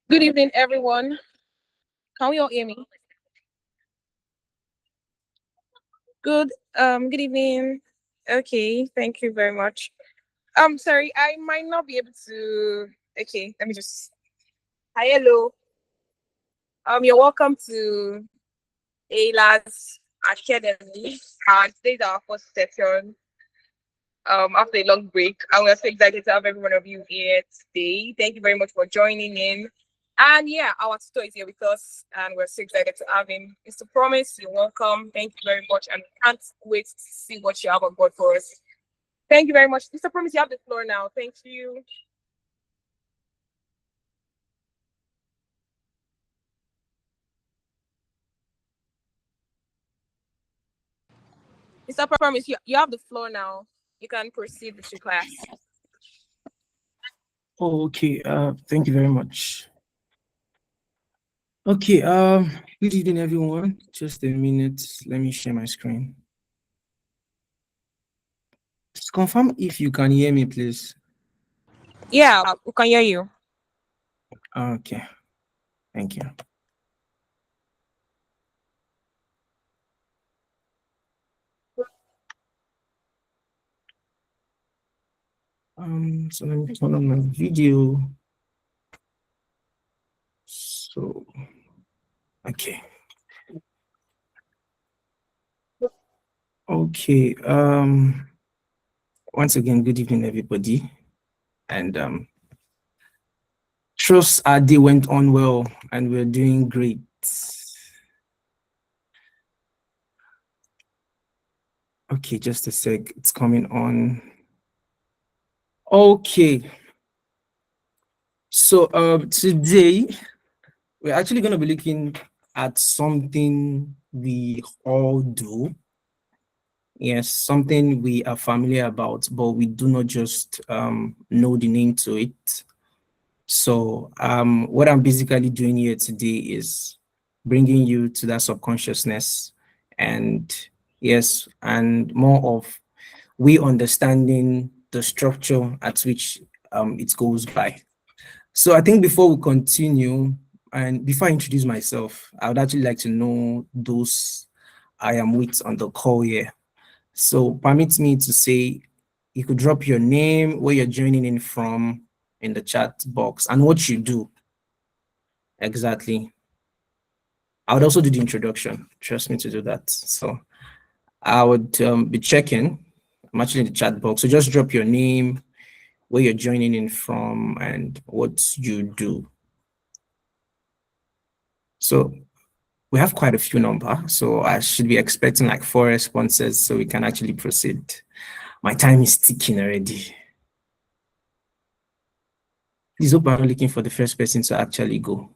Good evening, everyone. Can we all hear me? Good evening. Okay, thank you very much. Sorry, I might not be able to. Okay, let me just. Hi, hello. You're welcome to Hailerz Academy. Today's our first session. After a long break, and we're so excited to have every one of you here today. Thank you very much for joining in. And yeah, our tutor is here with us, and we're so excited to have him. Mr. Promise, you're welcome. Thank you very much, and we can't wait to see what you have on board for us. Thank you very much, Mr. Promise. You have the floor now. Thank you, Mr. Promise. You have the floor now. You can proceed with your class. Okay, thank you very much. Okay, good evening, everyone. Just a minute. Let me share my screen. Just confirm if you can hear me, please. Yeah, we can hear you. Okay, thank you. So let me turn on my video. So, okay. Okay, once again, good evening, everybody. And trust our day went on well, and we're doing great. Okay, just a sec, it's coming on. Okay. So today we're actually going to be looking at something we all do. Yes, something we are familiar about, but we do not just know the name to it. So what I'm basically doing here today is bringing you to that subconsciousness, and yes, and more of we understanding the structure at which it goes by. So I think before we continue, and before I introduce myself, I would actually like to know those I am with on the call here. So permit me to say, you could drop your name, where you're joining in from in the chat box, and what you do exactly. I would also do the introduction. Trust me to do that. So I would be checking. I'm actually in the chat box. So just drop your name, where you're joining in from, and what you do. So we have quite a few numbers, so I should be expecting like 4 responses so we can actually proceed. My time is ticking already. Please hope I'm looking for the first person to actually go.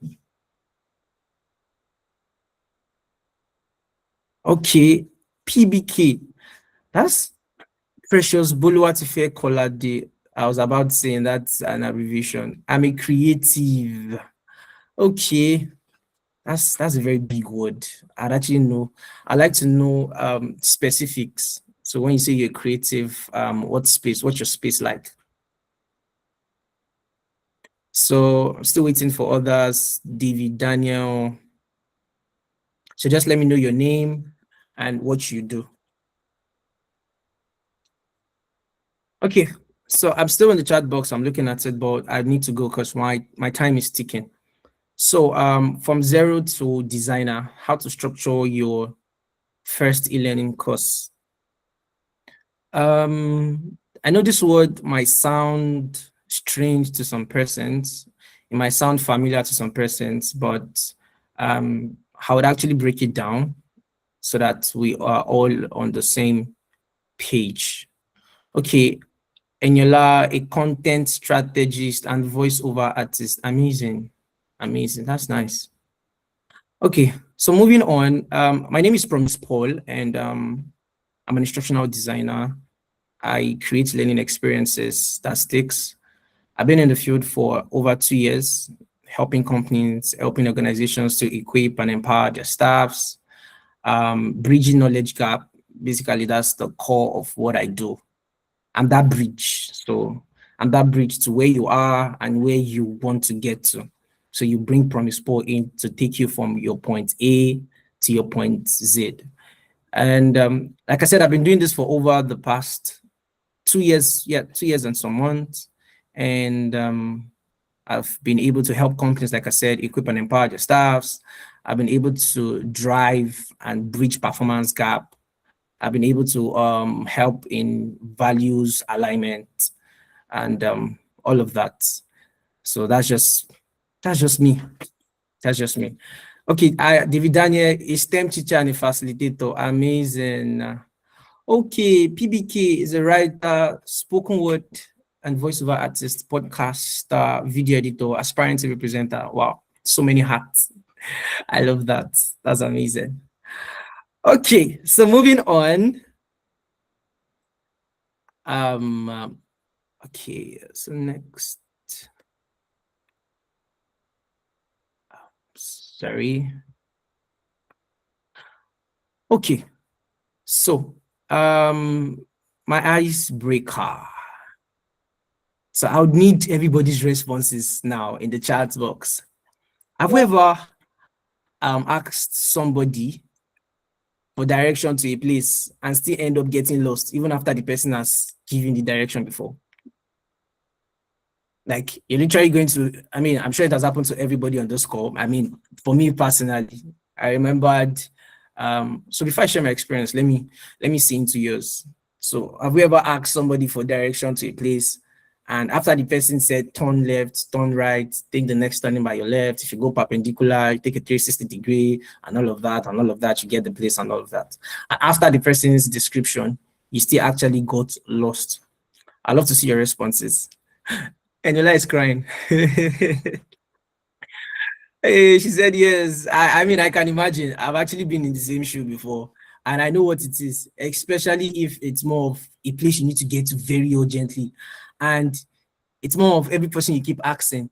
Okay, PBK. That's Precious Boluwatife Kolade. I was about to say that's an abbreviation. I'm a creative. Okay. That's a very big word. I'd actually know. I'd like to know specifics. So when you say you're creative, what's your space like? So I'm still waiting for others. David, Daniel. So just let me know your name and what you do. Okay, so I'm still in the chat box. I'm looking at it, but I need to go because my time is ticking. So from zero to designer, how to structure your first e-learning course. I know this word might sound strange to some persons. It might sound familiar to some persons, but I would actually break it down so that we are all on the same page. Okay, Eniola, a content strategist and voiceover artist. Amazing, amazing. That's nice. Okay, so moving on. My name is Promise Paul, and I'm an instructional designer. I create learning experiences that sticks. I've been in the field for over 2 years, helping companies, helping organizations to equip and empower their staffs, bridging knowledge gap. Basically, that's the core of what I do. I'm that bridge. So I'm that bridge to where you are and where you want to get to. So you bring purposeful in to take you from your point A to your point Z. And like I said, I've been doing this for over the past 2 years, 2 years and some months. And I've been able to help companies, like I said, equip and empower their staffs. I've been able to drive and bridge performance gap. I've been able to help in values alignment and all of that. So that's just me. That's just me. Okay, David Daniel is STEM teacher and a facilitator. Amazing. Okay, PBK is a writer, spoken word and voiceover artist, podcaster, video editor, aspiring TV presenter. Wow, so many hats. I love that. That's amazing. Okay, so moving on. Okay, so next. Sorry. Okay, so my icebreaker. So I would need everybody's responses now in the chat box. Have we ever asked somebody for direction to a place and still end up getting lost even after the person has given the direction before? Like, you're literally going to, I mean, I'm sure it has happened to everybody on this call. I mean, for me personally, I remembered, so before I share my experience, let me see into yours. So have we ever asked somebody for direction to a place, and after the person said turn left, turn right, take the next turning by your left, if you go perpendicular, you take a 360-degree and all of that, you get the place and all of that. And after the person's description, you still actually got lost? I'd love to see your responses. Eniola is crying. Hey, she said yes. I mean, I can imagine. I've actually been in the same shoe before, and I know what it is, especially if it's more of a place you need to get to very urgently. And it's more of every person you keep asking,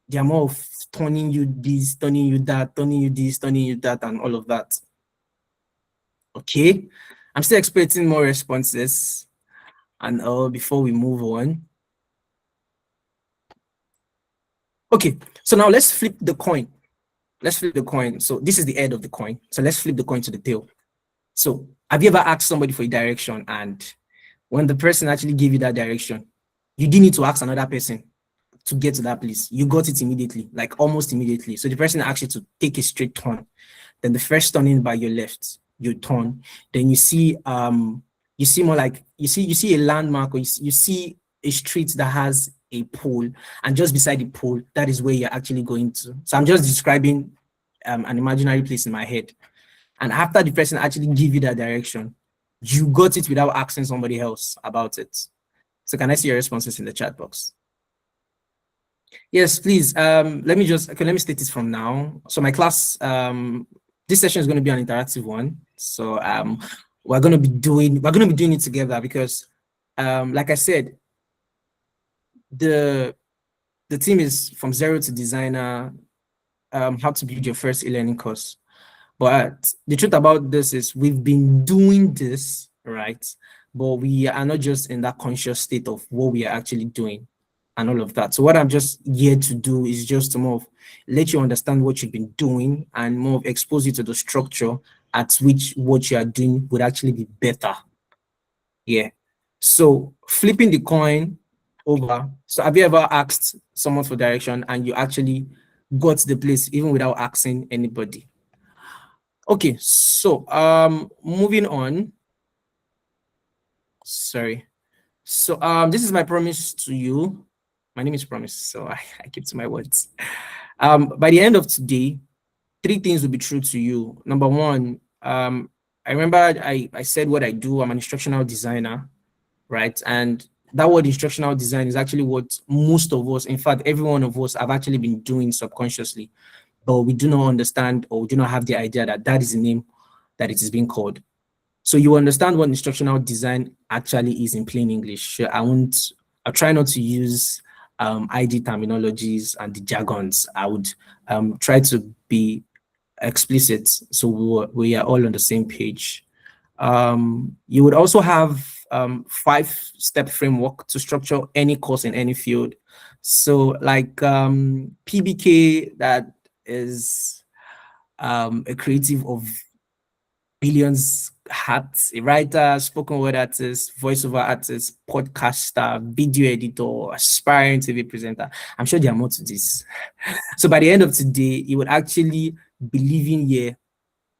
they're more of turning you this, turning you that, turning you this, turning you that, and all of that. Okay, I'm still expecting more responses, and before we move on. Okay, so now let's flip the coin. Let's flip the coin. So this is the head of the coin. So let's flip the coin to the tail. So have you ever asked somebody for a direction, and when the person actually gave you that direction, you didn't need to ask another person to get to that place? You got it immediately, like almost immediately. So the person asked you to take a straight turn. Then the first turning by your left, you turn. Then you see more like you see a landmark, or you see a street that has a pole, and just beside the pole, that is where you're actually going to. So I'm just describing an imaginary place in my head. And after the person actually give you that direction, you got it without asking somebody else about it. So can I see your responses in the chat box? Yes, please. Let me state this from now. So my class, this session is going to be an interactive one. So we're going to be doing it together, because like I said, the team is from zero to designer, how to build your first e-learning course. But the truth about this is we've been doing this, right? But we are not just in that conscious state of what we are actually doing and all of that. So what I'm just here to do is just to more of let you understand what you've been doing, and more of expose you to the structure at which what you are doing would actually be better. Yeah. So flipping the coin over. So have you ever asked someone for direction and you actually got to the place even without asking anybody? Okay, so moving on. Sorry. So this is my promise to you. My name is Promise, so I keep to my words. By the end of today, 3 things will be true to you. Number 1, I remember I said what I do. I'm an instructional designer, right? And that word instructional design is actually what most of us, in fact, every one of us, have actually been doing subconsciously, but we do not understand, or we do not have the idea that that is the name that it is being called. So you understand what instructional design actually is in plain English. I'll try not to use ID terminologies and the jargons. I would try to be explicit, so we are all on the same page. You would also have 5-step framework to structure any course in any field. So like PBK, that is a creative of billions hats, a writer, spoken word artist, voiceover artist, podcaster, video editor, aspiring TV presenter. I'm sure there are more to this. So by the end of today, you would actually be living here,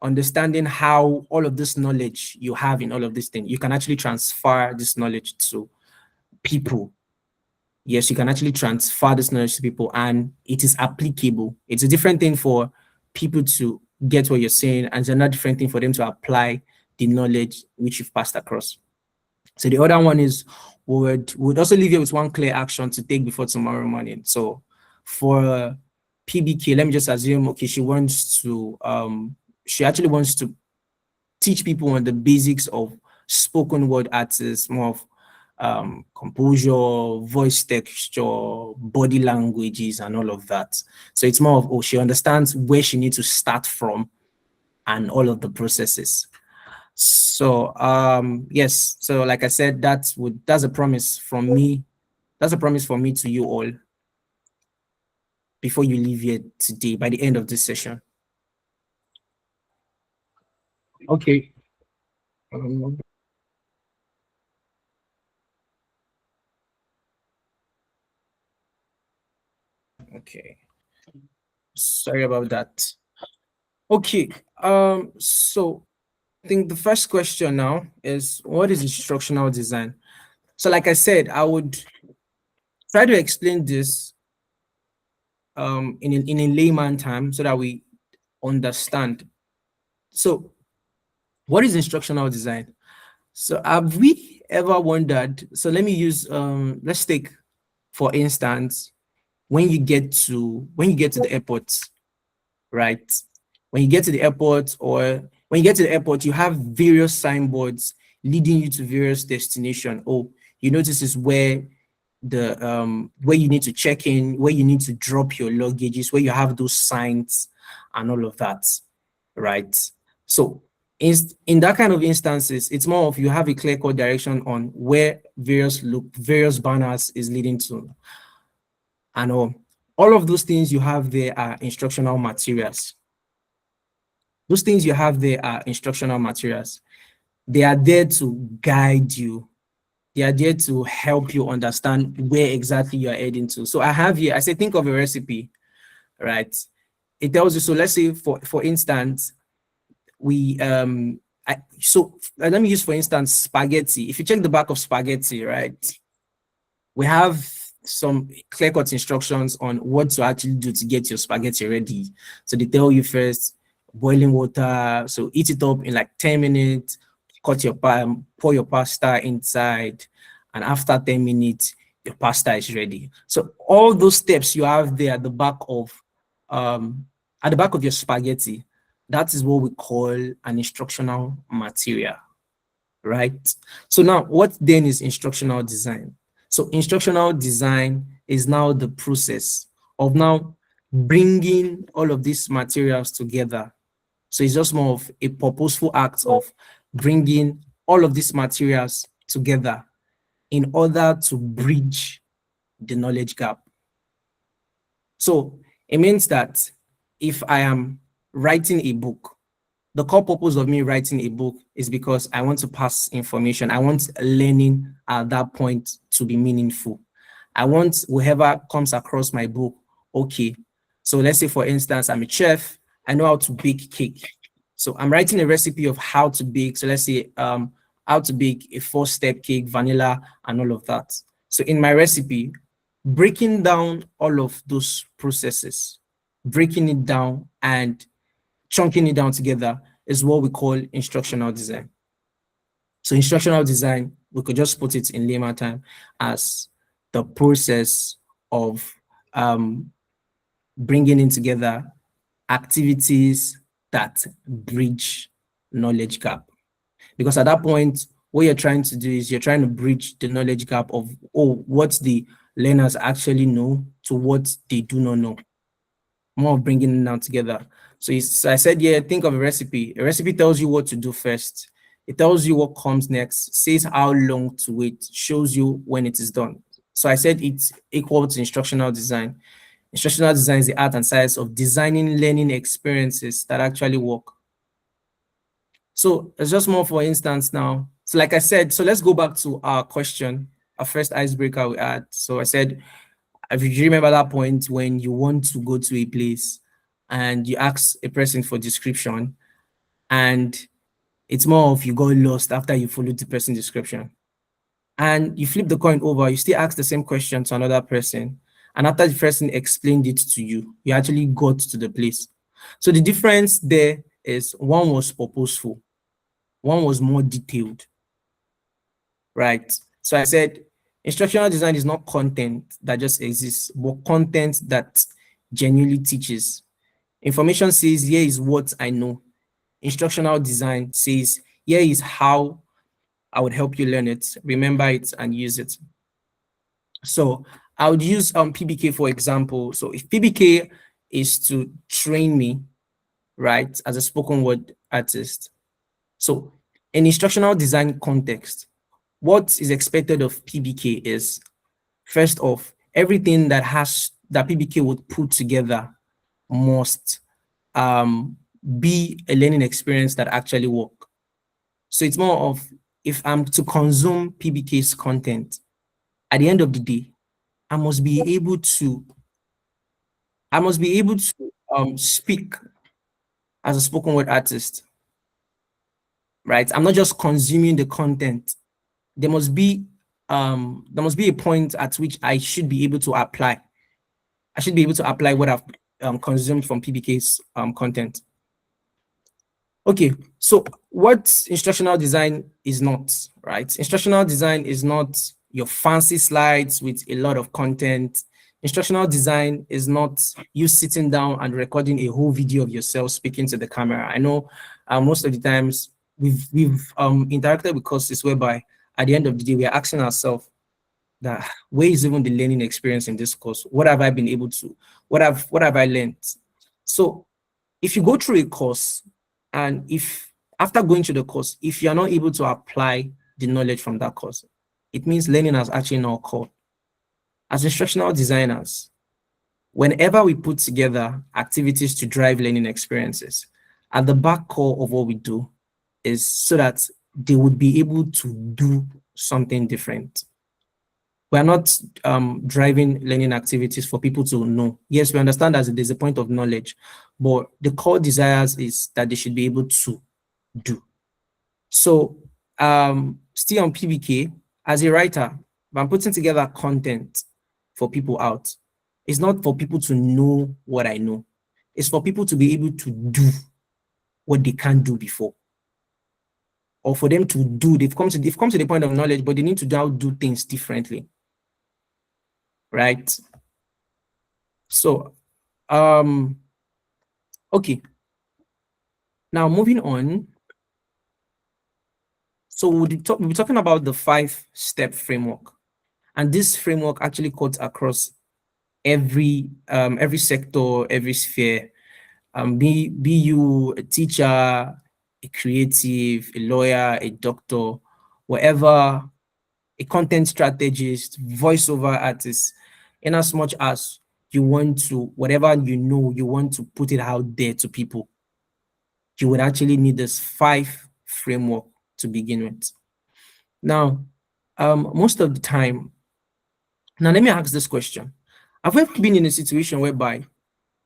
understanding how all of this knowledge you have in all of these things, you can actually transfer this knowledge to people. Yes, you can actually transfer this knowledge to people and it is applicable. It's a different thing for people to get what you're saying, and it's another different thing for them to apply the knowledge which you've passed across. So the other one is would also leave you with one clear action to take before tomorrow morning. So for PBK, let me just assume, okay, she actually wants to teach people on the basics of spoken word artists, more of composure, voice texture, body languages, and all of that. So it's more of, oh, she understands where she needs to start from and all of the processes. So yes, so like I said, that's a promise from me. That's a promise from me to you all before you leave here today by the end of this session. Okay. Okay. Sorry about that. Okay. So I think the first question now is, what is instructional design? So like I said, I would try to explain this in a layman term so that we understand. So what is instructional design? So have we ever wondered, so let me use let's take for instance when you get to the airport, right? When you get to the airport, you have various signboards leading you to various destinations. Oh, you know, this is where where you need to check in, where you need to drop your luggages, where you have those signs and all of that, right? So in that kind of instances, it's more of you have a clear-cut direction on where various banners is leading to, and all of those things you have there are instructional materials. Those things you have there are instructional materials. They are there to guide you. They are there to help you understand where exactly you are heading to. So I have here, I say, think of a recipe, right? It tells you, so let's say for instance, let me use for instance spaghetti. If you check the back of spaghetti, right, we have some clear-cut instructions on what to actually do to get your spaghetti ready. So they tell you first, boiling water, so heat it up in like 10 minutes, pour your pasta inside, and after 10 minutes, your pasta is ready. So all those steps you have there at the back of your spaghetti, that is what we call an instructional material, right? So now, what then is instructional design? So instructional design is now the process of now bringing all of these materials together. So it's just more of a purposeful act of bringing all of these materials together in order to bridge the knowledge gap. So it means that if I am writing a book, the core purpose of me writing a book is because I want to pass information. I want learning at that point to be meaningful. I want whoever comes across my book, okay. So let's say, for instance, I'm a chef. I know how to bake cake. So I'm writing a recipe of how to bake. So let's say how to bake a 4-step cake, vanilla, and all of that. So in my recipe, breaking down all of those processes, breaking it down and chunking it down together is what we call instructional design. So instructional design, we could just put it in layman time as the process of bringing in together activities that bridge knowledge gap. Because at that point, what you're trying to do is you're trying to bridge the knowledge gap of, what the learners actually know to what they do not know. More of bringing them down together. So I said, yeah, think of a recipe. A recipe tells you what to do first. It tells you what comes next, says how long to wait, shows you when it is done. So I said it's equal to instructional design. Instructional design is the art and science of designing learning experiences that actually work. So it's just more for instance now. So like I said, so let's go back to our question, our first icebreaker we had. So I said, if you remember that point when you want to go to a place and you ask a person for description, and it's more of you got lost after you followed the person's description. And you flip the coin over, you still ask the same question to another person. And after the person explained it to you, you actually got to the place. So the difference there is one was purposeful, one was more detailed, right? So I said instructional design is not content that just exists, but content that genuinely teaches. Information says, here is what I know. Instructional design says, here is how I would help you learn it, remember it, and use it. So I would use PBK for example. So if PBK is to train me, right, as a spoken word artist. So in instructional design context, what is expected of PBK is, first off, everything that PBK would put together must be a learning experience that actually work. So it's more of, if I'm to consume PBK's content, at the end of the day, I must be able to speak as a spoken word artist, right? I'm not just consuming the content. There must be a point at which I should be able to apply. I should be able to apply what I've consumed from PBK's content. Okay, so what instructional design is not, right? Instructional design is not your fancy slides with a lot of content. Instructional design is not you sitting down and recording a whole video of yourself speaking to the camera. I know most of the times we've interacted with courses whereby at the end of the day we are asking ourselves that, where is even the learning experience in this course? What have I been able to? What have I learned? So if you go through a course, and if after going through the course, if you are not able to apply the knowledge from that course, it means learning has actually not occurred. As instructional designers, whenever we put together activities to drive learning experiences, at the back core of what we do is so that they would be able to do something different. We're not driving learning activities for people to know. Yes, we understand that there's a point of knowledge, but the core desires is that they should be able to do. So still on PBK, as a writer, I'm putting together content for people out. It's not for people to know what I know. It's for people to be able to do what they can't do before. Or for them to do, they've come to the point of knowledge, but they need to now do things differently. Right? So, okay. Now moving on. So we'll be talking about the 5-step framework, and this framework actually cuts across every sector, every sphere. Be you a teacher, a creative, a lawyer, a doctor, whatever, a content strategist, voiceover artist, in as much as you want to, whatever you know, you want to put it out there to people, you would actually need this 5 framework to begin with. Now, most of the time, now let me ask this question. Have you ever been in a situation whereby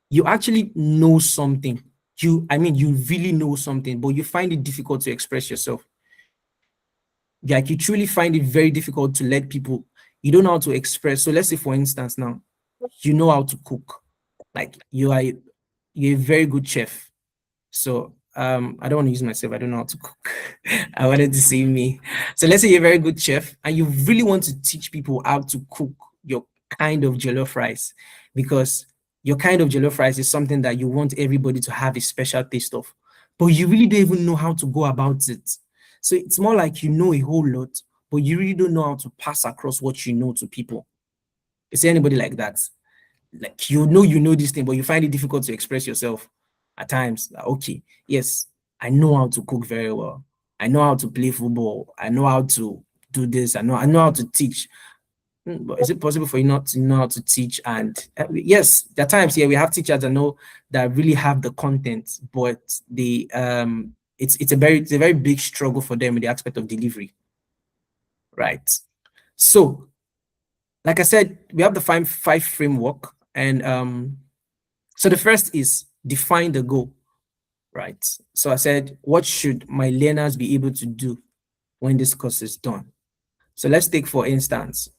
you actually know something? You really know something, but you find it difficult to express yourself. Like you truly find it very difficult to let people, you don't know how to express. So let's say, for instance, now, you know how to cook. Like you're a very good chef. So I don't want to use myself. I don't know how to cook. I wanted to say me. So let's say you're a very good chef and you really want to teach people how to cook your kind of jollof rice, because your kind of jollof rice is something that you want everybody to have a special taste of, but you really don't even know how to go about it. So it's more like you know a whole lot, but you really don't know how to pass across what you know to people. Is there anybody like that? Like you know this thing, but you find it difficult to express yourself at times. Okay, yes, I know how to cook very well. I know how to play football. I know how to do this. I know how to teach. But is it possible for you not to know how to teach? And yes, there are times here we have teachers that know that really have the content, but it's a very big struggle for them in the aspect of delivery, right? So, like I said, we have the five framework, and so the first is define the goal, right? So I said, what should my learners be able to do when this course is done? So let's take, for instance,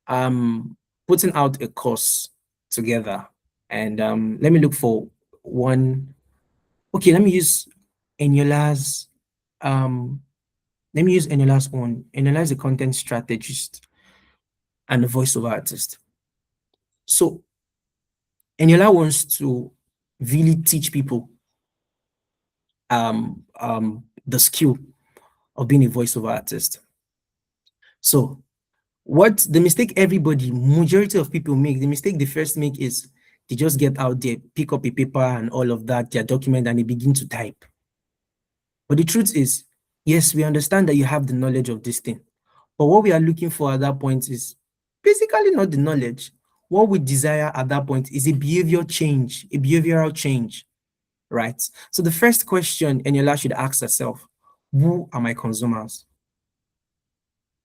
putting out a course together, and let me look for one. Okay, let me use Eniola's one. Eniola is a content strategist and a voiceover artist. So Eniola wants to really teach people the skill of being a voiceover artist. So what the mistake majority of people make, the mistake they first make is they just get out there, pick up a paper and all of that, their document, and they begin to type. But the truth is, yes, we understand that you have the knowledge of this thing, but what we are looking for at that point is basically not the knowledge. What we desire at that point is a behavioral change, right? So the first question Eniola should ask herself, who are my consumers?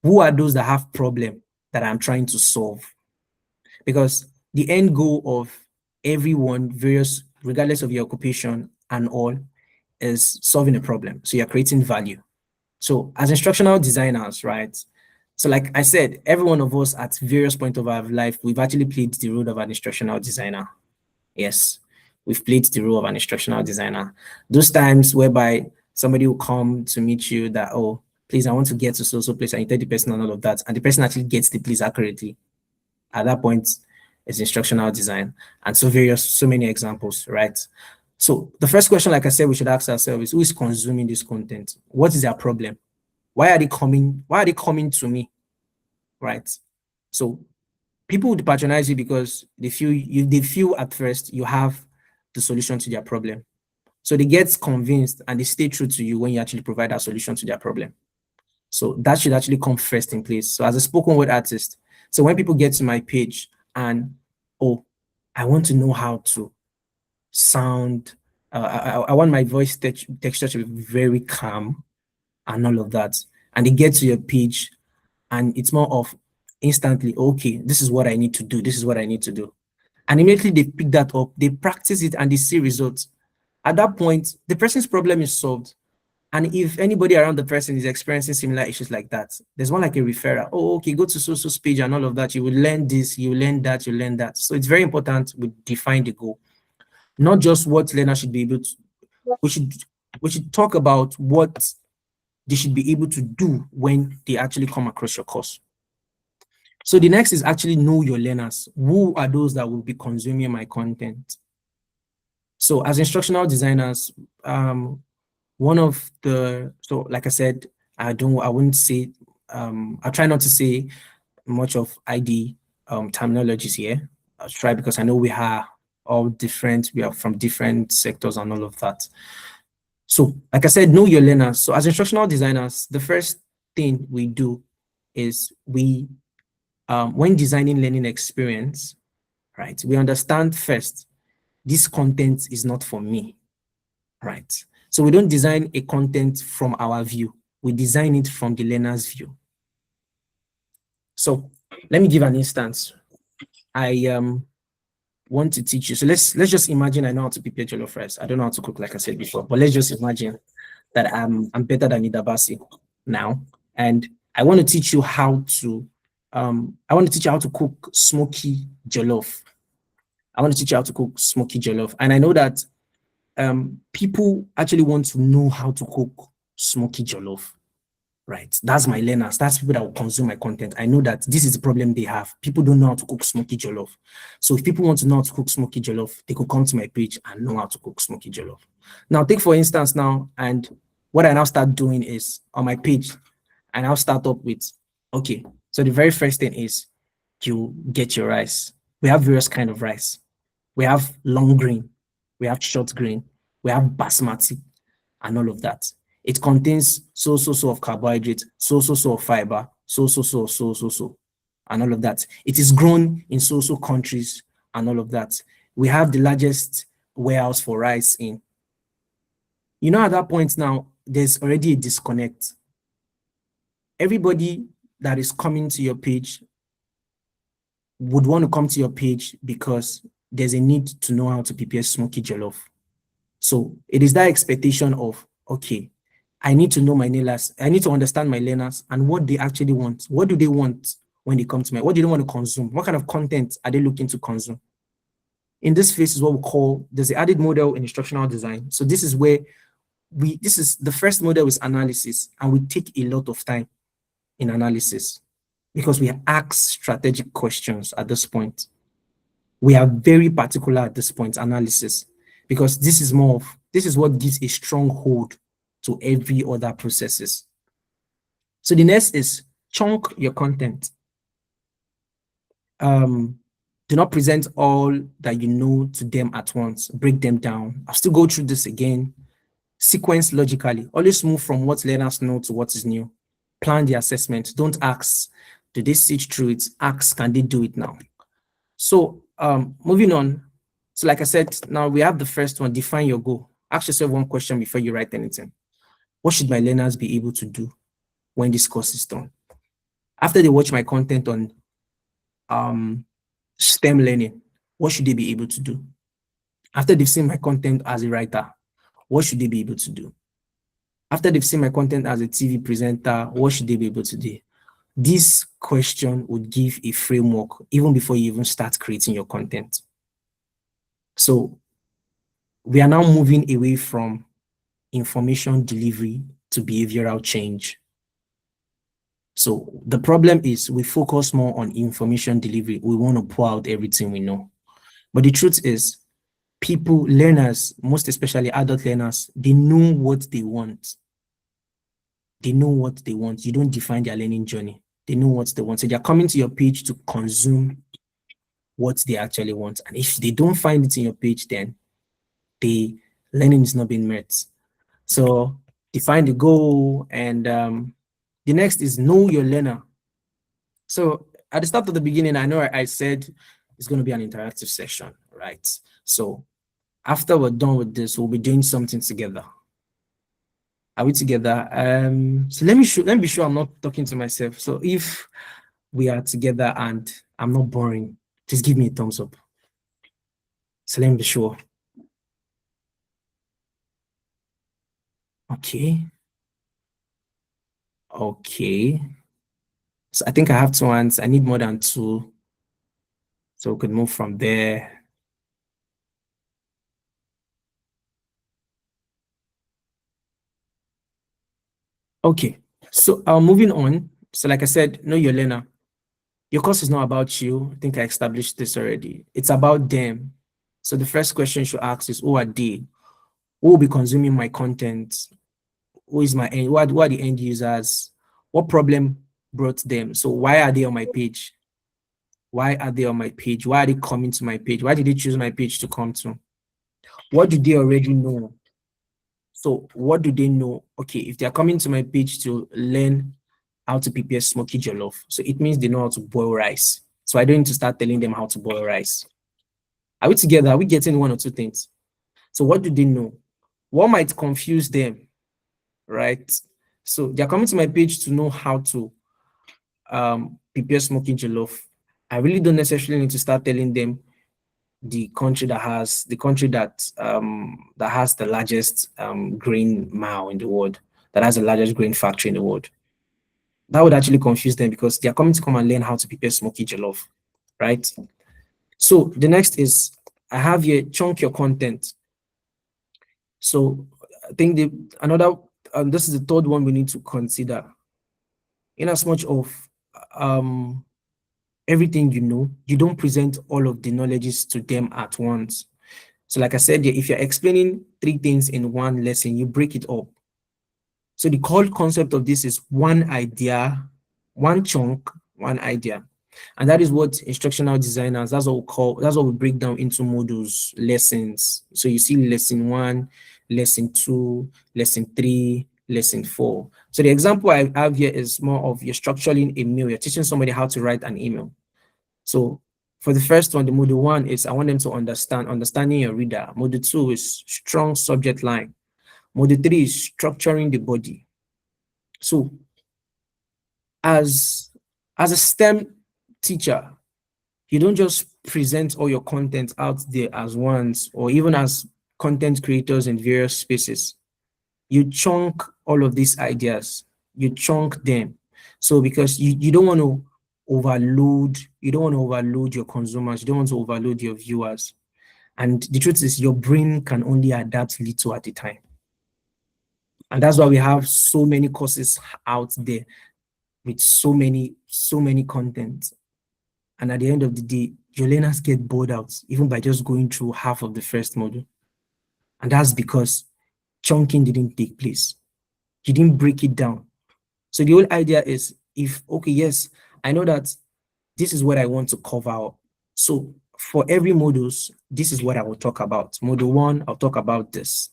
Who are those that have problem that I'm trying to solve? Because the end goal of everyone, regardless of your occupation and all, is solving a problem. So you're creating value. So as instructional designers, right? So like I said, every one of us at various points of our life, we've actually played the role of an instructional designer. Yes, we've played the role of an instructional designer. Those times whereby somebody will come to meet you that, oh, please, I want to get to so place, and you tell the person and all of that, and the person actually gets the place accurately. At that point, it's instructional design. And so many examples, right? So the first question, like I said, we should ask ourselves is, who is consuming this content? What is their problem? Why are they coming? Why are they coming to me? Right? So people would patronize you because they feel at first you have the solution to their problem. So they get convinced and they stay true to you when you actually provide that solution to their problem. So that should actually come first in place. So as a spoken word artist, so when people get to my page and, oh, I want to know how to sound, I want my voice texture to be very calm and all of that. And they get to your page and it's more of instantly, okay, this is what I need to do. This is what I need to do. And immediately they pick that up, they practice it and they see results. At that point, the person's problem is solved. And if anybody around the person is experiencing similar issues like that, there's one like a referral. Oh, okay, go to so page and all of that. You will learn this, you learn that, you learn that. So it's very important we define the goal. Not just what learners should be able to, we should talk about what they should be able to do when they actually come across your course. So the next is actually know your learners. Who are those that will be consuming my content? So as instructional designers, one of the, so like I said, I wouldn't say, I try not to say much of ID terminologies here. I'll try because I know we are all different. We are from different sectors and all of that. So like I said, know your learners. So as instructional designers, the first thing we do is we, when designing learning experience, right, we understand first, this content is not for me, right? So we don't design a content from our view. We design it from the learner's view. So let me give an instance. I want to teach you. So let's just imagine I know how to prepare jollof rice. I don't know how to cook, like I said before, but let's just imagine that I'm better than Idabasi now, and I want to teach you how to cook smoky jollof. I want to teach you how to cook smoky jollof, and I know that people actually want to know how to cook smoky jollof. Right, that's my learners. That's people that will consume my content. I know that this is the problem they have. People don't know how to cook smoky jollof. So if people want to know how to cook smoky jollof, they could come to my page and know how to cook smoky jollof. Now, take for instance now, and what I now start doing is on my page, I now start up with, okay, so the very first thing is you get your rice. We have various kind of rice. We have long grain, we have short grain, we have basmati, and all of that. It contains so of carbohydrate, so of fiber, so. and all of that. It is grown in so countries and all of that. We have the largest warehouse for rice in. At that point now, there's already a disconnect. Everybody that is coming to your page would want to come to your page because there's a need to know how to prepare smoky jollof. So it is that expectation of, okay, I need to know my learners. I need to understand my learners and what they actually want. What do they want when they come to me? What do they want to consume? What kind of content are they looking to consume? In this phase is what we call, there's the added model in instructional design. So this is where this is the first model is analysis, and we take a lot of time in analysis because we ask strategic questions at this point. We are very particular at this point, analysis, because this is what gives a strong hold to every other processes. So the next is chunk your content. Do not present all that you know to them at once. Break them down. I'll still go through this again. Sequence logically. Always move from what learners know to what is new. Plan the assessment. Don't ask, do they sift through it? Ask, can they do it now? So moving on. So like I said, now we have the first one, define your goal. Ask yourself one question before you write anything. What should my learners be able to do when this course is done? After they watch my content on STEM learning, what should they be able to do? After they've seen my content as a writer, what should they be able to do? After they've seen my content as a TV presenter, what should they be able to do? This question would give a framework even before you even start creating your content. So we are now moving away from information delivery to behavioral change. So the problem is we focus more on information delivery. We want to pour out everything we know. But the truth is, people, learners, most especially adult learners, they know what they want. They know what they want. You don't define their learning journey. They know what they want. So they're coming to your page to consume what they actually want. And if they don't find it in your page, then the learning is not being met. So define the goal, and the next is know your learner. So at the start of the beginning, I know I said it's going to be an interactive session, right? So after we're done with this, we'll be doing something together. Are we together? So let me be sure I'm not talking to myself. So if we are together and I'm not boring, just give me a thumbs up. So let me be sure. Okay. So I think I have 2 hands. I need more than 2. So we could move from there. Okay. So moving on. So like I said, know your learner. Your course is not about you. I think I established this already. It's about them. So the first question you should ask is, who are they? Who will be consuming my content? Who is my end? Who are the end users? What problem brought them? So why are they on my page? Why are they on my page? Why are they coming to my page? Why did they choose my page to come to? What do they already know? So what do they know? Okay, if they're coming to my page to learn how to prepare smoky jollof, so it means they know how to boil rice. So I don't need to start telling them how to boil rice. Are we together? Are we getting 1 or 2 things? So what do they know? What might confuse them, right? So they're coming to my page to know how to prepare smoky jollof. I really don't necessarily need to start telling them the country that has the largest grain mill in the world, that has the largest grain factory in the world. That would actually confuse them because they are coming to come and learn how to prepare smoky jollof, right? So the next is, I have here, chunk your content. So I think this is the third one we need to consider. In as much of everything you know, you don't present all of the knowledges to them at once. So like I said, if you're explaining 3 things in one lesson, you break it up. So the core concept of this is one idea, one chunk, one idea. And that is what instructional designers, that's what we break down into modules, lessons. So you see lesson 1, lesson 2, lesson 3, lesson 4. So the example I have here is more of you're structuring a mail. You're teaching somebody how to write an email. So for the first one, the module 1 is I want them to understanding your reader. Module 2 is strong subject line. Module 3 is structuring the body. So as a STEM teacher, you don't just present all your content out there as once, or even as content creators in various spaces. You chunk all of these ideas, you chunk them. So because you don't want to overload, your consumers, you don't want to overload your viewers. And the truth is your brain can only adapt little at a time. And that's why we have so many courses out there with so many content. And at the end of the day, your learners get bored out even by just going through half of the first module. And that's because chunking didn't take place. You didn't break it down. So the whole idea is okay, yes, I know that this is what I want to cover up. So for every modules, this is what I will talk about. Module 1, I'll talk about this.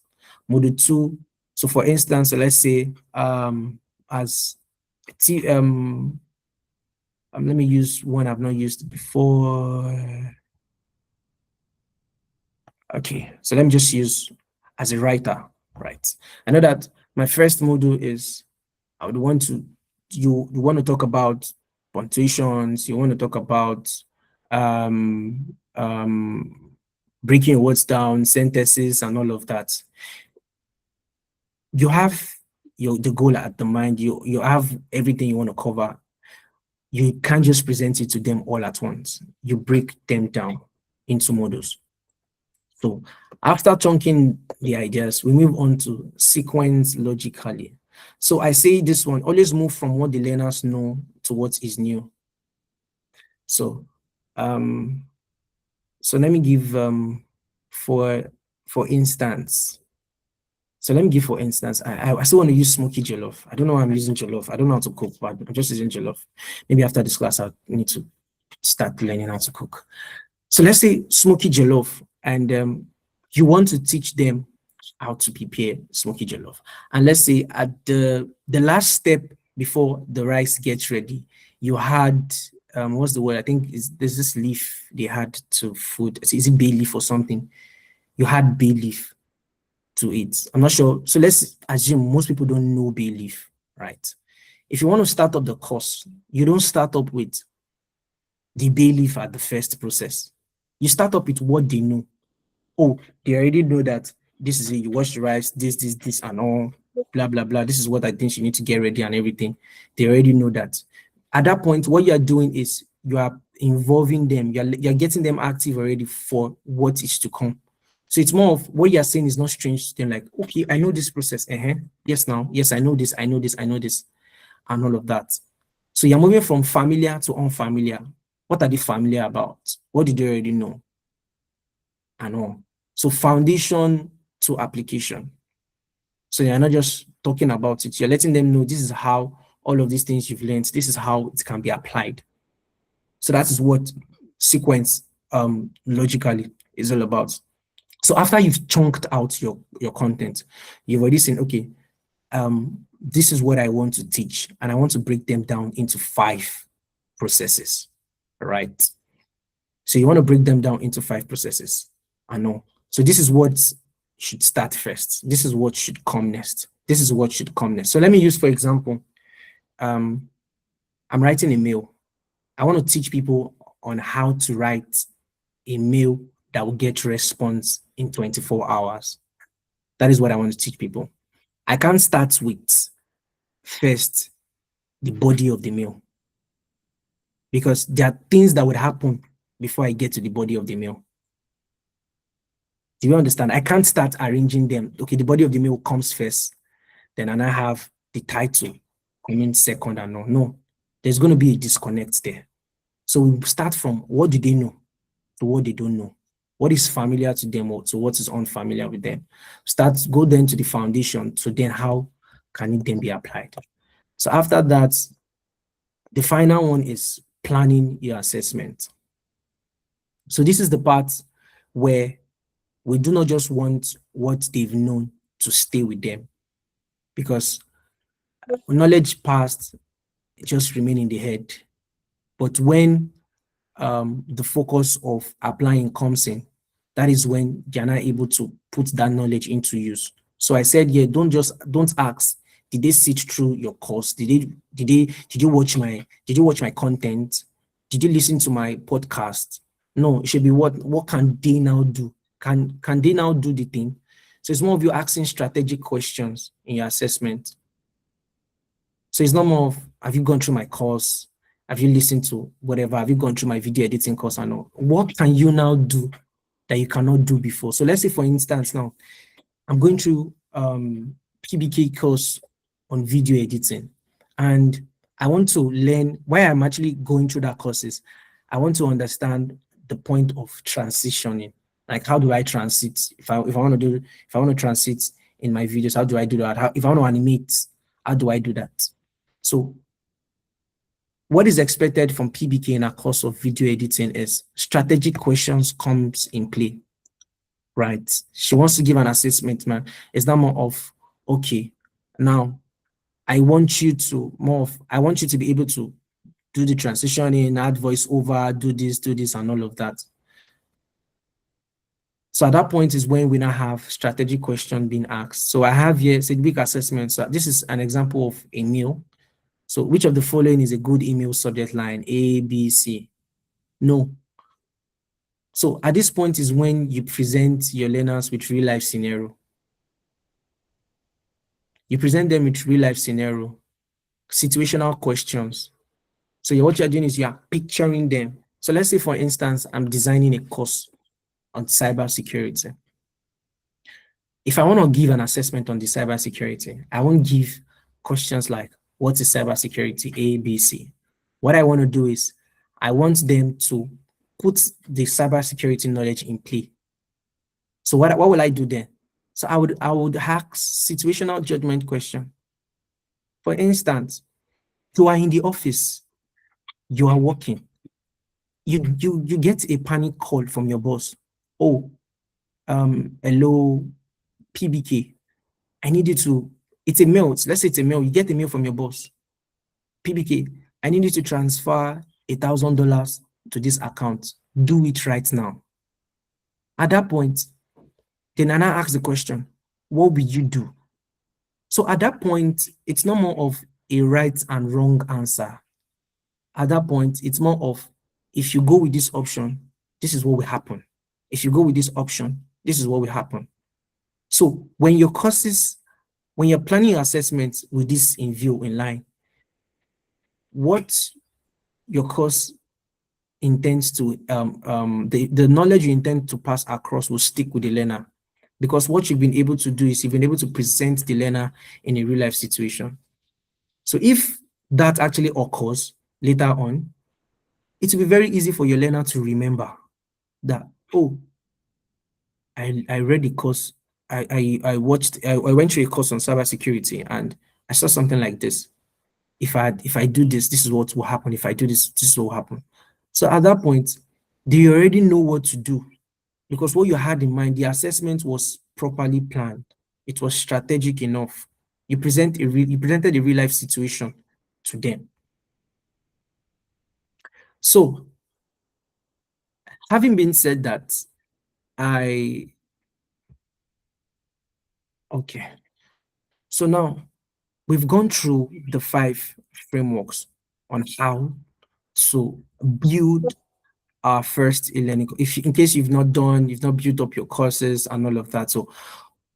Module 2, so for instance, let's say let me use one I've not used before. Okay, so let me just use as a writer, right? I know that my first module is I would want to you want to talk about punctuations, you want to talk about breaking words down, sentences, and all of that. You have the goal at the mind, you have everything you want to cover. You can't just present it to them all at once. You break them down into modules. So after chunking the ideas, we move on to sequence logically. So I say this one, always move from what the learners know to what is new. So so let me give for instance. So let me give for instance, I still want to use smoky jollof. I don't know why I'm using jollof. I don't know how to cook, but I'm just using jollof. Maybe after this class, I need to start learning how to cook. So let's say smoky jollof, and you want to teach them how to prepare smoky jollof. And let's say at the last step before the rice gets ready, you had what's the word? I think there's this leaf they had to food. Is it bay leaf or something? You had bay leaf to it. I'm not sure. So let's assume most people don't know bay leaf, right? If you want to start up the course, you don't start up with the bay leaf at the first process. You start up with what they know. Oh, they already know that this is it. You wash the rice, this, and all, blah, blah, blah. This is what I think you need to get ready and everything. They already know that. At that point, what you are doing is you are involving them. You're getting them active already for what is to come. So it's more of what you're saying is not strange to them. Like, okay, I know this process. Yes, now. Yes, I know this, and all of that. So you're moving from familiar to unfamiliar. What are they familiar about? What did they already know? And all. So foundation to application. So you're not just talking about it. You're letting them know this is how all of these things you've learned, this is how it can be applied. So that is what sequence logically is all about. So after you've chunked out your content, you've already said, okay, this is what I want to teach, and I want to break them down into 5 processes, right? So you want to break them down into 5 processes. I know. So this is what should start first. This is what should come next. This is what should come next. So let me use, for example, I'm writing a mail. I want to teach people on how to write a mail that will get response in 24 hours. That is what I want to teach people. I can't start with first the body of the mail, because there are things that would happen before I get to the body of the mail. Do you understand? I can't start arranging them. Okay, the body of the mail comes first, then I have the title coming second and all. No, there's going to be a disconnect there. So we start from what do they know to what they don't know. What is familiar to them or to what is unfamiliar with them. Go then to the foundation. So then how can it then be applied? So after that, the final one is planning your assessment. So this is the part where we do not just want what they've known to stay with them. because knowledge past just remain in the head. But when the focus of applying comes in, that is when you're not able to put that knowledge into use. So I said, yeah, don't ask, did they sit through your course? Did you watch my content? Did you listen to my podcast? No, it should be what can they now do? Can they now do the thing? So it's more of you asking strategic questions in your assessment. So it's not more of, have you gone through my course? Have you listened to whatever? Have you gone through my video editing course and all? What can you now do that you cannot do before? So let's say, for instance, now I'm going through PBK course on video editing, and I want to learn why I'm actually going through that courses. I want to understand the point of transitioning. Like, how do I transit? If I want to transit in my videos, how do I do that? If I want to animate, how do I do that? So what is expected from PBK in a course of video editing is strategic questions comes in play, right? She wants to give an assessment, man. It's not more of, okay, now I want you to be able to do the transitioning, add voiceover, do this, and all of that. So at that point is when we now have strategic question being asked. So I have here a big assessment. So this is an example of a meal. So which of the following is a good email subject line? A, B, C. No. So at this point is when you present your learners with real life scenario. You present them with real life scenario, situational questions. So what you're doing is you are picturing them. So let's say, for instance, I'm designing a course on cybersecurity. If I want to give an assessment on the cybersecurity, I won't give questions like, what is cybersecurity? A, B, C. What I want to do is I want them to put the cybersecurity knowledge in play. So what will I do then? So I would ask situational judgment question. For instance, you are in the office, you are working, you get a panic call from your boss. Oh, hello, PBK. I need you to, it's a mail. Let's say it's a mail. You get a mail from your boss. PBK, I need you to transfer $1,000 to this account. Do it right now. At that point, then Nana asks the question, what will you do? So at that point, it's not more of a right and wrong answer. At that point, it's more of, if you go with this option, this is what will happen. If you go with this option, this is what will happen. So when you're planning your assessments with this in view, in line, what your course intends to, the knowledge you intend to pass across will stick with the learner, because what you've been able to do is you've been able to present the learner in a real life situation. So if that actually occurs later on, it will be very easy for your learner to remember that, oh, I read the course, I went through a course on cybersecurity and I saw something like this. If I do this, this is what will happen. If I do this, this will happen. So at that point, they already know what to do, because what you had in mind, the assessment was properly planned. It was strategic enough. You presented a real life situation to them. So, having been said that, okay. So now we've gone through the 5 frameworks on how to build our first e-learning. In case you've not built up your courses and all of that. So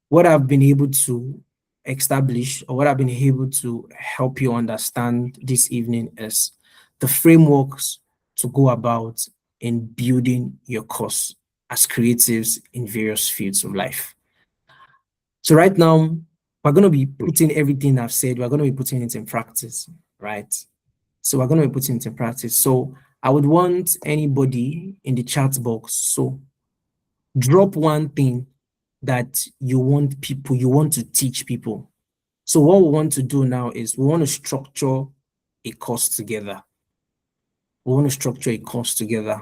what I've been able to establish, or what I've been able to help you understand this evening, is the frameworks to go about in building your course as creatives in various fields of life. So right now, we're going to be putting everything I've said, we're going to be putting it in practice, right? So we're going to be putting it in practice. So I would want anybody in the chat box, so drop one thing that you want to teach people. So what we want to do now is we want to structure a course together. We want to structure a course together.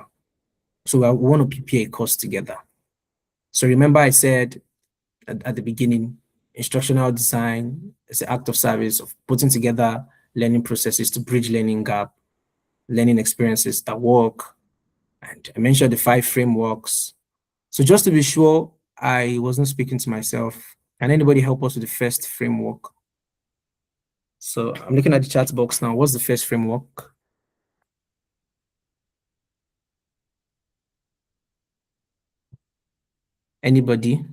So we want to prepare a course together. So remember I said at the beginning, Instructional design is the act of service of putting together learning processes to bridge learning gap, learning experiences that work. And I mentioned the 5 frameworks. So just to be sure, I wasn't speaking to myself. Can anybody help us with the first framework? So I'm looking at the chat box now. What's the first framework? Anybody?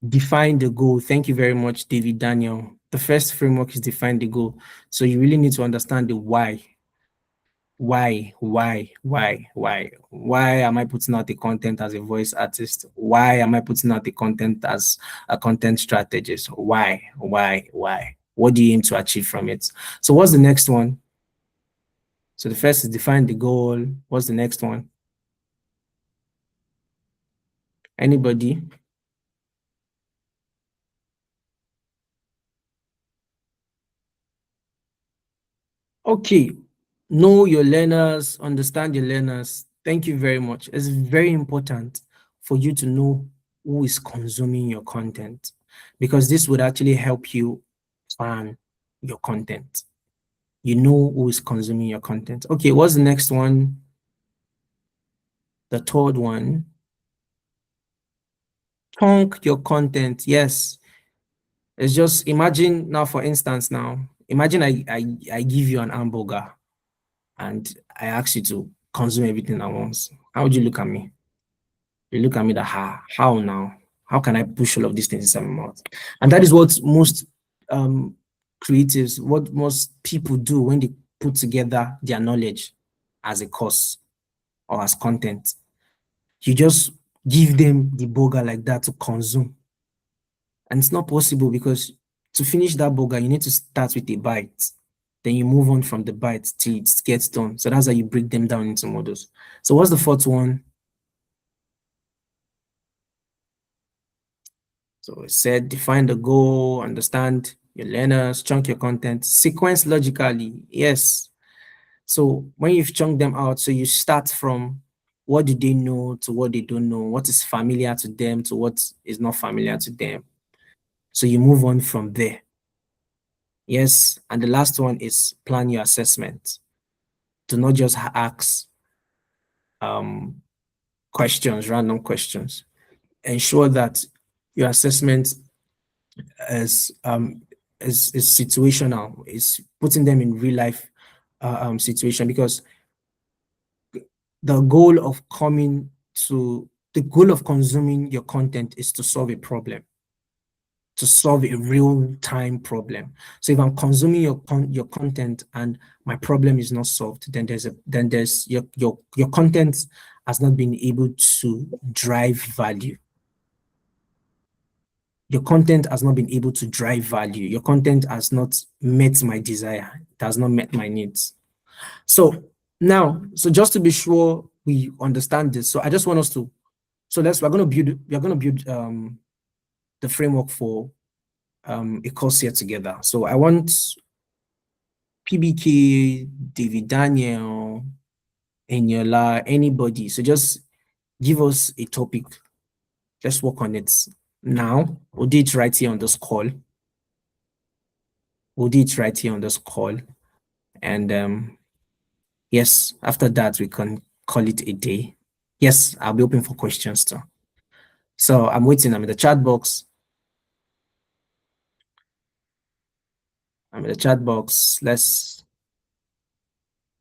Define the goal. Thank you very much, David Daniel. The first framework is define the goal. So you really need to understand the why. Why am I putting out the content as a voice artist? Why am I putting out the content as a content strategist? Why? What do you aim to achieve from it? So what's the next one? So the first is define the goal. What's the next one? Anybody? Okay. Know your learners, understand your learners. Thank you very much. It's very important for you to know who is consuming your content, because this would actually help you plan your content. You know who is consuming your content. Okay, what's the next one? The third one. Chunk your content. Yes. It's just imagine now, for instance, imagine I give you an hamburger and I ask you to consume everything at once. How would you look at me? You look at me that how now? How can I push all of these things inside my mouth? And that is what most creatives, what most people do when they put together their knowledge as a course or as content. You just give them the burger like that to consume. And it's not possible, because to finish that burger, you need to start with a bite. Then you move on from the bite till it gets done. So that's how you break them down into models. So what's the fourth one? So it said define the goal, understand your learners, chunk your content, sequence logically. Yes. So when you've chunked them out, so you start from what do they know to what they don't know, what is familiar to them to what is not familiar to them. So you move on from there. Yes. And the last one is plan your assessment. Do not just ask questions, random questions. Ensure that your assessment is is situational, is putting them in real life situation, because the goal of consuming your content is to solve a problem, to solve a real-time problem. So if I'm consuming your content and my problem is not solved, then there's your content has not been able to drive value. Your content has not been able to drive value. Your content has not met my desire. It has not met my needs. So now, so just to be sure we understand this, so I just want us to, so we're going to build the framework for a course here together. So I want PBK, David Daniel, Eniola, anybody. So just give us a topic. Let's work on it now. We'll do it right here on this call. And yes, after that, we can call it a day. Yes, I'll be open for questions too. So I'm waiting. I'm in the chat box.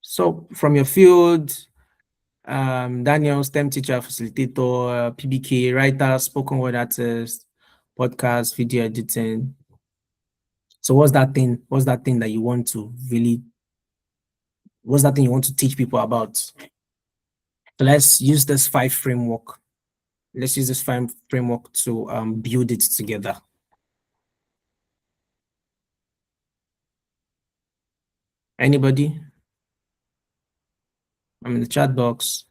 So from your field, Daniel, STEM teacher, facilitator, PBK, writer, spoken word artist, podcast, video editing. So what's that thing that you want to teach people about? So let's use this 5 framework. Let's use this 5 framework to build it together. Anybody? I'm in the chat box.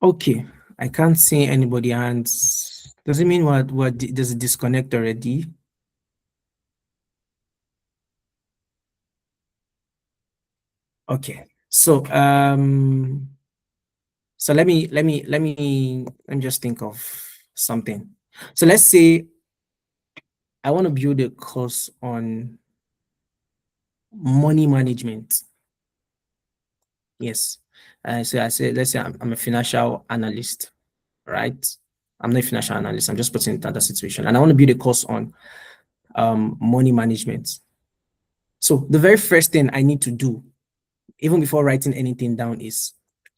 Okay, I can't see anybody hands. Does it mean what there's a disconnect already? Okay. So let me just think of something. So let's say I want to build a course on money management. Yes. So I say, let's say I'm a financial analyst, right? I'm not a financial analyst. I'm just putting it in that situation, and I want to build a course on money management. So the very first thing I need to do, even before writing anything down, is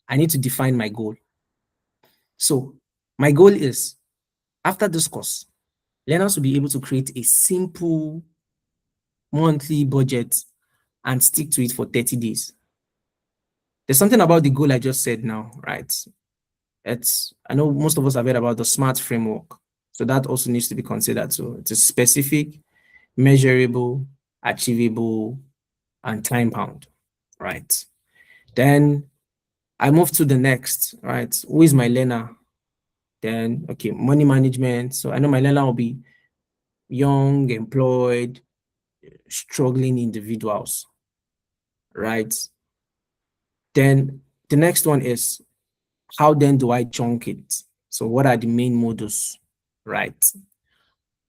I need to define my goal. So my goal is, after this course, learners will be able to create a simple monthly budget and stick to it for 30 days. There's something about the goal I just said now, right? I know most of us have heard about the SMART framework. So that also needs to be considered. So it's a specific, measurable, achievable, and time bound, right? Then I move to the next, right? Who is my learner? Then, okay, money management. So I know my learner will be young, employed, struggling individuals, right? Then the next one is, how then do I chunk it? So what are the main models, right?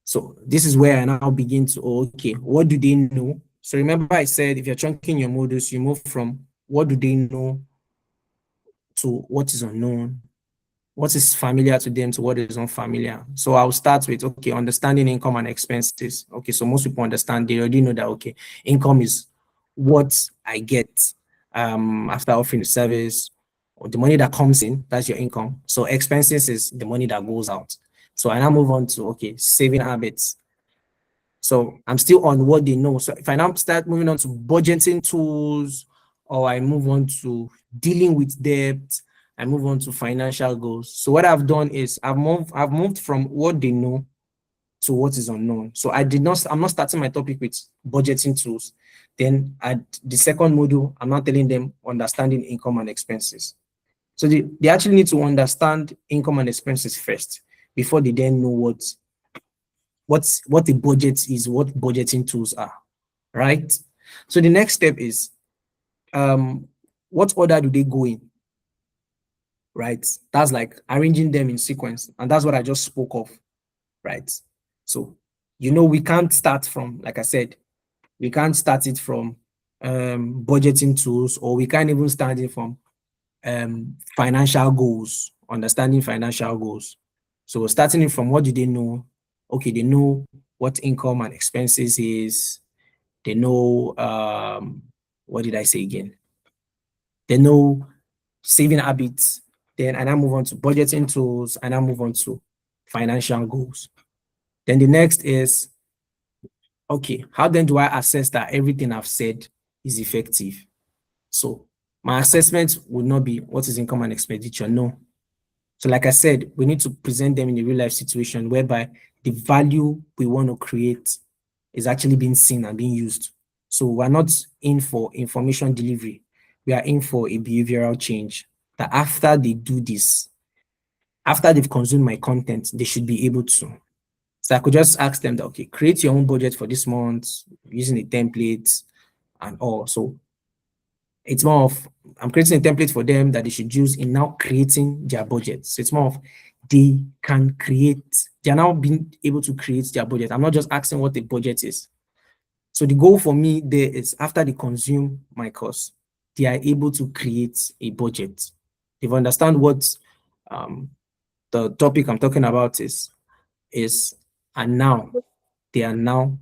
So this is where I now begin to, okay, what do they know? So remember I said, if you're chunking your models, you move from what do they know to what is unknown, what is familiar to them to what is unfamiliar. So I'll start with, okay, understanding income and expenses. Okay, so most people understand, they already know that, okay, income is what I get after offering the service, or the money that comes in, that's your income. So expenses is the money that goes out. So I now move on to, okay, saving habits. So I'm still on what they know. So if I now start moving on to budgeting tools, or I move on to dealing with debt, I move on to financial goals. So what I've done is I've moved from what they know to what is unknown. So I'm not starting my topic with budgeting tools. Then at the second module, I'm not telling them understanding income and expenses. So they actually need to understand income and expenses first before they then know what the budget is, what budgeting tools are, right? So the next step is what order do they go in, right? That's like arranging them in sequence, and that's what I just spoke of, right? So we can't start from, like I said, we can't start it from budgeting tools, or we can't even start it from financial goals, understanding financial goals. So we're starting it from, what do they know? Okay, they know what income and expenses is. They know, what did I say again? They know saving habits. Then I now move on to budgeting tools, and I move on to financial goals. Then the next is, okay, how then do I assess that everything I've said is effective? So my assessment would not be what is income and expenditure. No. So like I said, we need to present them in a real life situation whereby the value we want to create is actually being seen and being used. So we're not in for information delivery. We are in for a behavioral change, that after they do this, after they've consumed my content, they should be able to. So I could just ask them that, okay, create your own budget for this month using a template and all. So it's more of, I'm creating a template for them that they should use in now creating their budget. So it's more of, they are now being able to create their budget. I'm not just asking what the budget is. So the goal for me there is, after they consume my course, they are able to create a budget. They've understand what the topic I'm talking about is, and now they are now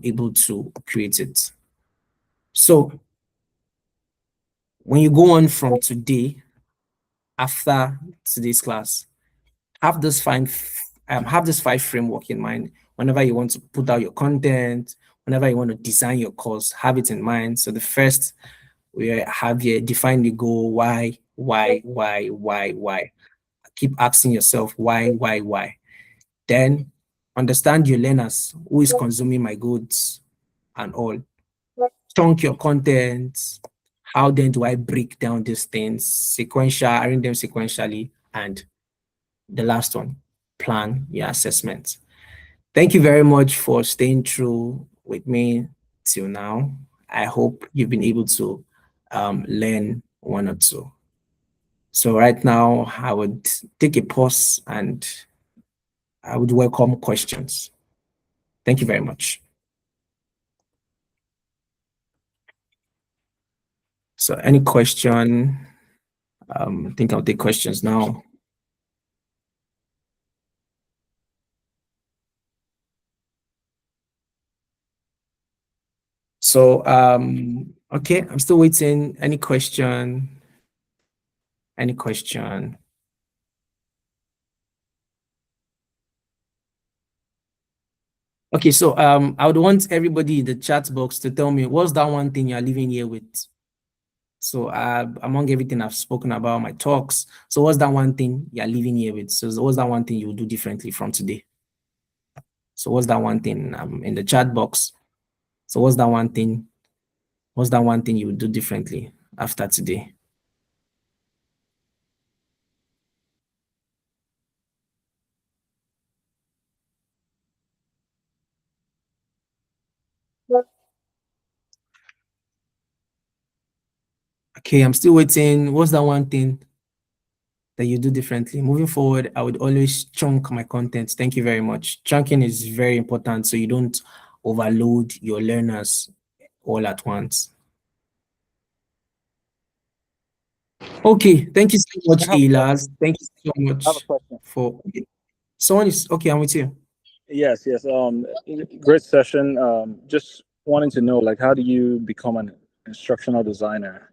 able to create it. So when you go on from today, after today's class, have this five framework in mind. Whenever you want to put out your content, whenever you want to design your course, have it in mind. So the first, we have here, define the goal. Why? Keep asking yourself why. Then understand your learners, who is consuming my goods and all. Chunk your content. How then do I break down these things arrange them sequentially? And the last one, plan your assessment. Thank you very much for staying through with me till now. I hope you've been able to learn one or two. So right now, I would take a pause and I would welcome questions. Thank you very much. So any question? I think I'll take questions now. So, okay, I'm still waiting. Any question? Any question? Okay, so I would want everybody in the chat box to tell me what's that one thing you're living here with. So among everything I've spoken about my talks, so what's that one thing you're living here with? So what's that one thing you will do differently from today? So what's that one thing in the chat box? So what's that one thing? What's that one thing you would do differently after today? Okay, I'm still waiting. What's that one thing that you do differently? Moving forward, I would always chunk my content. Thank you very much. Chunking is very important so you don't overload your learners all at once. Okay, thank you so much, I have a Hailerz. Thank you so I have a much question. for someone is okay. I'm with you. Yes, yes. Great session. Just wanting to know, like, how do you become an instructional designer?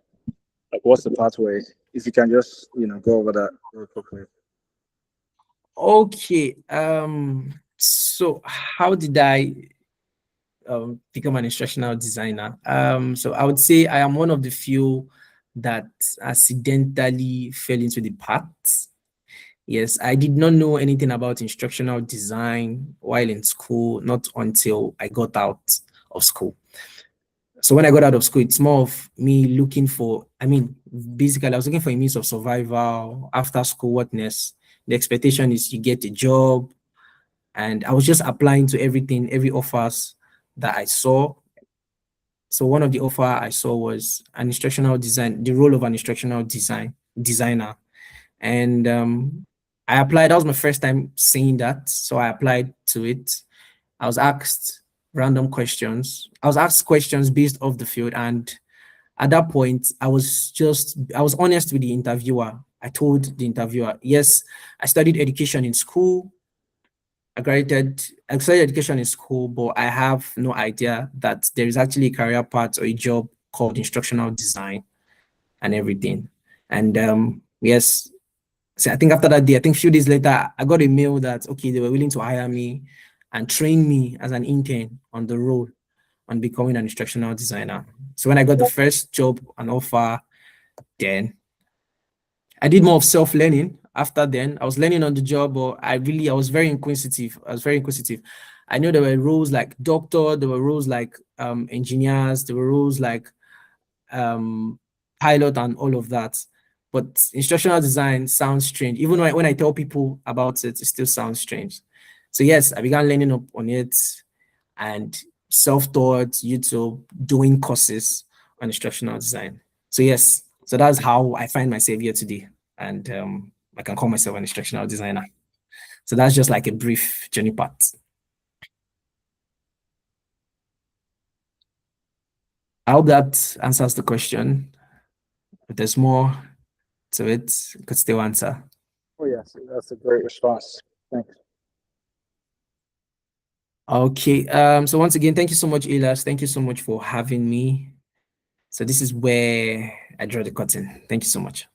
Like, what's the pathway? If you can just, go over that real quickly. Okay. So how did I become an instructional designer? So I would say I am one of the few that accidentally fell into the path. Yes, I did not know anything about instructional design while in school, not until I got out of school. So when I got out of school, it's more of me looking for, basically I was looking for a means of survival after school, what next? The expectation is you get a job, and I was just applying to everything, every offers that I saw. So one of the offer I saw was an instructional design, the role of an instructional designer. And I applied. That was my first time seeing that. So I applied to it. I was asked random questions. I was asked questions based off the field. And at that point, I was honest with the interviewer. I told the interviewer, yes, I studied education in school. I studied education in school, but I have no idea that there is actually a career path or a job called instructional design and everything. And yes, so I think after that day, I think a few days later, I got a mail that, okay, they were willing to hire me and train me as an intern on the role on becoming an instructional designer. So when I got the first job and offer, then I did more of self-learning. After then, I was learning on the job, but I was very inquisitive. I knew there were roles like doctor, there were roles like engineers, there were roles like pilot and all of that. But instructional design sounds strange. Even when I tell people about it, it still sounds strange. So yes, I began learning up on it and self-taught, YouTube, doing courses on instructional design. So yes, so that's how I find myself here today. And I can call myself an instructional designer. So that's just like a brief journey path. I hope that answers the question. If there's more to it, I could still answer. Oh, yes, that's a great response. Thanks. Okay. So once again, thank you so much, Hailerz. Thank you so much for having me. So this is where I draw the curtain. Thank you so much.